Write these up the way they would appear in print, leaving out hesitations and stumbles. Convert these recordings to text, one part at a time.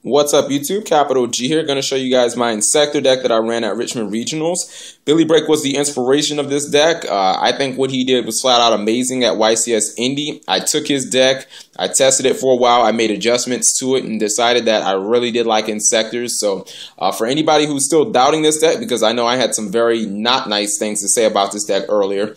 What's up, YouTube? Capital G here. Going to show you guys my Insector deck that I ran at Richmond Regionals. Billy Break was the inspiration of this deck. I think what he did was flat out amazing at YCS Indy. I took his deck, I tested it for a while, I made adjustments to it, and decided that I really did like Insectors. So for anybody who's still doubting this deck, because I know I had some very not nice things to say about this deck earlier,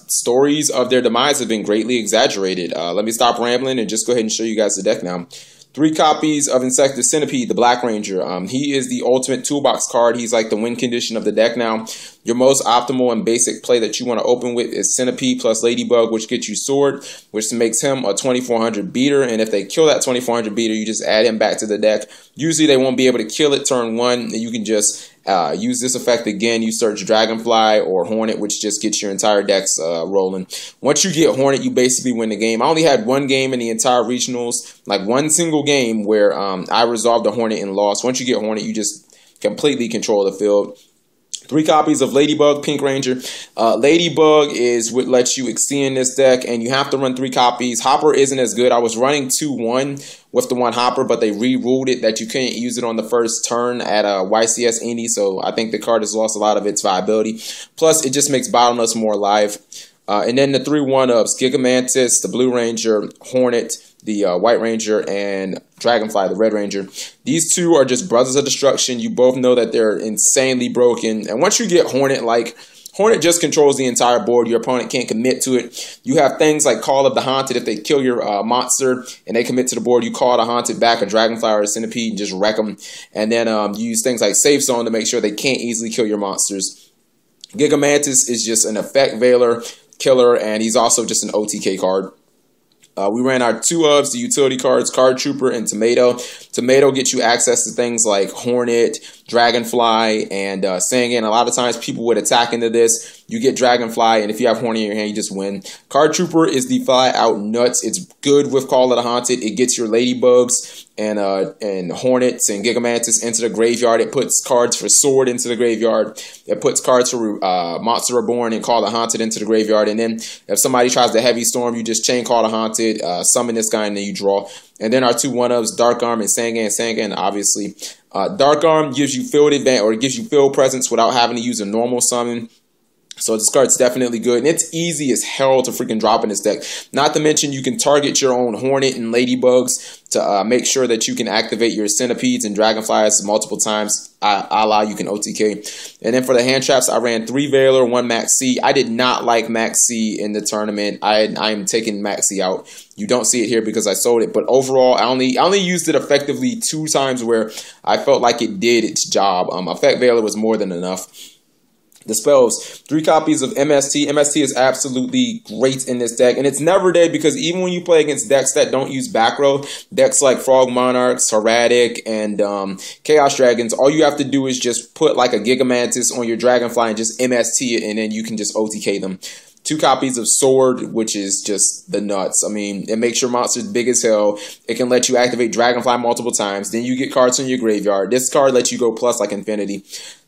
stories of their demise have been greatly exaggerated. Let me stop rambling and just go ahead and show you guys the deck now. 3 copies of Insector Centipede, the Black Ranger. He is the ultimate toolbox card. He's like the win condition of the deck now. Your most optimal and basic play that you want to open with is Centipede plus Ladybug, which gets you Sword, which makes him a 2400 beater. And if they kill that 2400 beater, you just add him back to the deck. Usually they won't be able to kill it turn 1. And you can just use this effect again. You search Dragonfly or Hornet, which just gets your entire decks rolling. Once you get Hornet, you basically win the game. I only had one game in the entire regionals, like one single game where I resolved a Hornet and lost. Once you get Hornet, you just completely control the field. 3 copies of Ladybug, Pink Ranger. Ladybug is what lets you extend this deck, and you have to run 3 copies. Hopper isn't as good. I was running 2-1 with the one Hopper, but they re-ruled it that you couldn't use it on the first turn at YCS Indy, so I think the card has lost a lot of its viability. Plus, it just makes Bottomless more alive. And then the 3 1-ups, Gigamantis, the Blue Ranger, Hornet, the White Ranger, and Dragonfly, the Red Ranger. These 2 are just Brothers of Destruction. You both know that they're insanely broken. And once you get Hornet, Hornet just controls the entire board. Your opponent can't commit to it. You have things like Call of the Haunted. If they kill your monster and they commit to the board, you call the Haunted back, a Dragonfly or a Centipede, and just wreck them. And then you use things like Safe Zone to make sure they can't easily kill your monsters. Gigamantis is just an effect veiler killer, and he's also just an OTK card. We ran our 2 ofs, the utility cards, Card Trooper and Tomato. Tomato gets you access to things like Hornet, Dragonfly, and Sangan. A lot of times people would attack into this. You get Dragonfly, and if you have Hornet in your hand, you just win. Card Trooper is the flat out nuts. It's good with Call of the Haunted. It gets your Ladybugs and Hornets and Gigamantis into the graveyard. It puts cards for Sword into the graveyard. It puts cards for Monster Reborn and Call the Haunted into the graveyard. And then if somebody tries to Heavy Storm, you just chain Call the Haunted, summon this guy, and then you draw. And then our 2 1-ups, Dark Arm and Sangan. Sangan, obviously. Dark Arm gives you field advantage, or it gives you field presence without having to use a normal summon. So this card's definitely good, and it's easy as hell to freaking drop in this deck. Not to mention you can target your own Hornet and Ladybugs to make sure that you can activate your Centipedes and Dragonflies multiple times. A la you can OTK. And then for the hand traps, I ran 3 Veiler, 1 Max C. I did not like Max C in the tournament. I am taking Max C out. You don't see it here because I sold it, but overall, I only used it effectively 2 times where I felt like it did its job. Effect Veiler was more than enough. The spells, 3 copies of MST. MST is absolutely great in this deck, and it's never dead because even when you play against decks that don't use back row, decks like Frog Monarchs, Heradic, and Chaos Dragons, all you have to do is just put like a Gigamantis on your Dragonfly and just MST it, and then you can just OTK them. 2 copies of Sword, which is just the nuts. I mean, it makes your monsters big as hell. It can let you activate Dragonfly multiple times. Then you get cards in your graveyard. This card lets you go plus like infinity.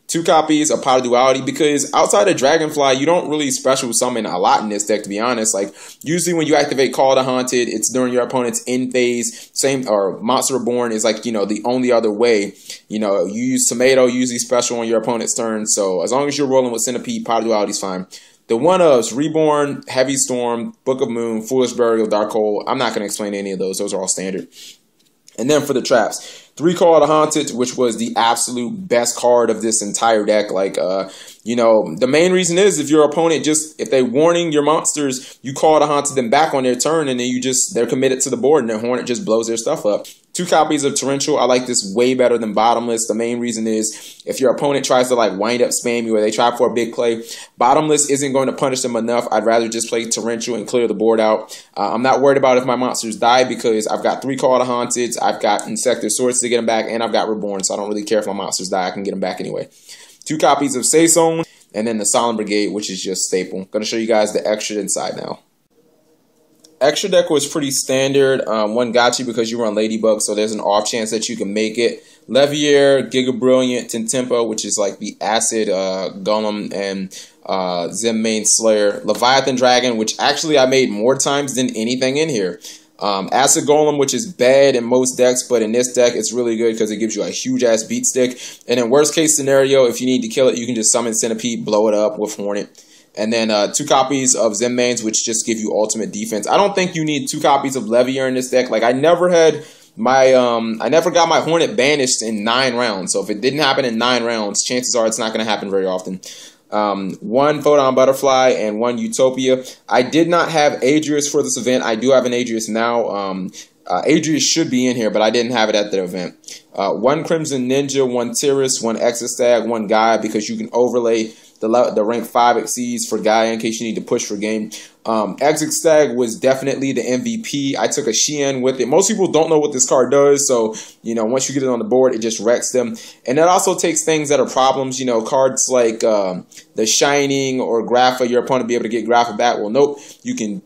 2 copies of Pot of Duality, because outside of Dragonfly, you don't really special summon a lot in this deck, to be honest. Like, usually when you activate Call the Haunted, it's during your opponent's end phase. Or Monster Reborn is like, the only other way. You use Tomato, usually special on your opponent's turn. So as long as you're rolling with Centipede, Pot of Duality is fine. The 1-ups, Reborn, Heavy Storm, Book of Moon, Foolish Burial, Dark Hole. I'm not going to explain any of those. Those are all standard. And then for the traps, 3 Call of the Haunted, which was the absolute best card of this entire deck. Like, the main reason is if your opponent if they warning your monsters, you Call the Haunted them back on their turn, and then they're committed to the board, and their Hornet just blows their stuff up. 2 copies of Torrential. I like this way better than Bottomless. The main reason is if your opponent tries to wind up spam you or they try for a big play, Bottomless isn't going to punish them enough. I'd rather just play Torrential and clear the board out. I'm not worried about if my monsters die because I've got 3 Call of the Haunted, I've got Insector Swords to get them back, and I've got Reborn, so I don't really care if my monsters die. I can get them back anyway. 2 copies of Safe Zone, and then the Solemn Brigade, which is just staple. Going to show you guys the extra inside now. Extra deck was pretty standard. One got you because you were on Ladybug, so there's an off chance that you can make it. Levier, Giga Brilliant, Tintempo, which is like the Acid Golem, and Zem Main Slayer. Leviathan Dragon, which actually I made more times than anything in here. Acid Golem, which is bad in most decks, but in this deck it's really good because it gives you a huge ass beat stick. And in worst case scenario, if you need to kill it, you can just summon Centipede, blow it up with Hornet. And then 2 copies of Zenmaines, which just give you ultimate defense. I don't think you need 2 copies of Levier in this deck. Like, I never got my Hornet banished in 9 rounds. So if it didn't happen in 9 rounds, chances are it's not going to happen very often. 1 Photon Butterfly and 1 Utopia. I did not have Adrius for this event. I do have an Adrius now. Adrius should be in here, but I didn't have it at the event. 1 Crimson Ninja, 1 Tiras, 1 Exostag, 1 Gaia, because you can overlay the rank 5 exceeds for Gaia in case you need to push for game. Exostag was definitely the MVP. I took a Xian with it. Most people don't know what this card does, so, you know, once you get it on the board, it just wrecks them. And it also takes things that are problems, you know, cards like the Shining or Grapha, your opponent be able to get Grapha back. Well, nope, you can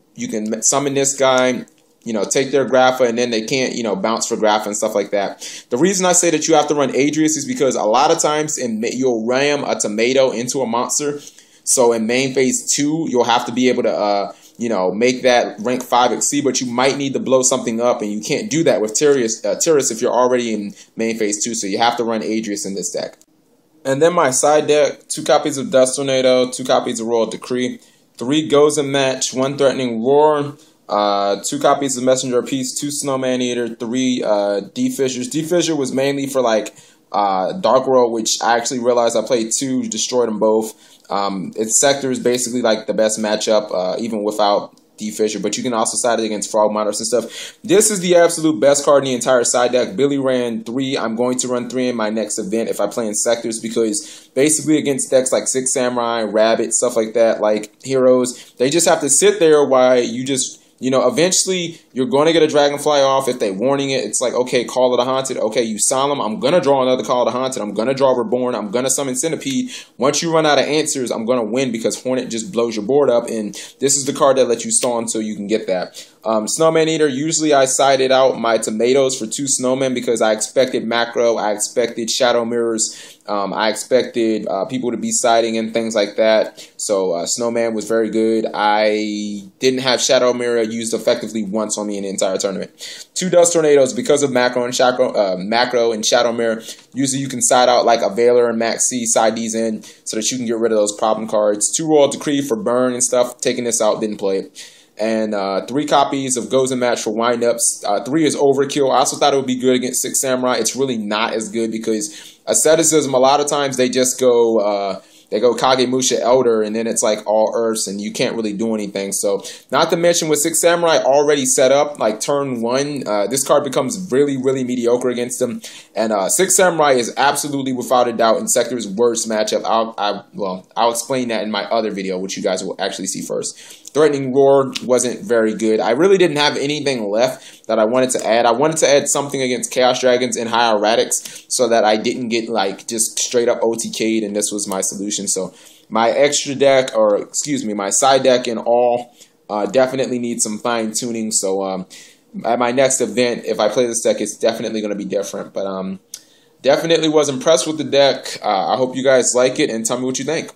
summon this guy, you know, take their Grapha, and then they can't, you know, bounce for Grapha and stuff like that. The reason I say that you have to run Adrius is because a lot of times you'll ram a tomato into a monster. So in main phase 2, you'll have to be able to, you know, make that rank 5 exceed, but you might need to blow something up, and you can't do that with Tiras if you're already in main phase 2. So you have to run Adrius in this deck. And then my side deck: 2 copies of Dust Tornado, 2 copies of Royal Decree, 3 Gozen Match, 1 Threatening Roar, 2 copies of Messenger of Peace, 2 Snowman Eater, 3 D-Fissures. D-Fissure was mainly for like Dark World, which I actually realized I played 2, destroyed them both. Its Sector is basically like the best matchup, even without D-Fissure, but you can also side it against Frog Monarchs and stuff. This is the absolute best card in the entire side deck. Billy ran 3. I'm going to run 3 in my next event if I play in Sectors, because basically against decks like Six Samurai, Rabbit, stuff like that, like Heroes, they just have to sit there while you just, you know, eventually you're going to get a Dragonfly off. If they're warning it, it's like, okay, Call of the Haunted. Okay, you Solemn. I'm going to draw another Call of the Haunted. I'm going to draw Reborn. I'm going to summon Centipede. Once you run out of answers, I'm going to win because Hornet just blows your board up. And this is the card that lets you stall until you can get that. Snowman Eater, usually I sided out my tomatoes for 2 snowmen because I expected macro. I expected shadow mirrors. I expected people to be siding and things like that. So Snowman was very good. I didn't have Shadow Mirror used effectively once on me in the entire tournament. 2 Dust Tornadoes because of macro and Shadow Mirror. Usually you can side out like a Veiler and Max C, side these in so that you can get rid of those problem cards. 2 Royal Decree for burn and stuff. Taking this out, didn't play it. And 3 copies of Gozen Match for windups. 3 is overkill. I also thought it would be good against Six Samurai. It's really not as good because Asceticism, a lot of times they just go Kagemusha Elder, and then it's like all Earths, and you can't really do anything. So, not to mention with Six Samurai already set up, like turn 1, this card becomes really, really mediocre against them. And Six Samurai is absolutely, without a doubt, in Sector's worst matchup. I'll explain that in my other video, which you guys will actually see first. Threatening Roar wasn't very good. I really didn't have anything left that I wanted to add. I wanted to add something against Chaos Dragons and High Erratics so that I didn't get like just straight up OTK'd, and this was my solution. So my extra deck, or excuse me, my side deck in all definitely needs some fine tuning. So at my next event, if I play this deck, it's definitely going to be different. But definitely was impressed with the deck. I hope you guys like it and tell me what you think.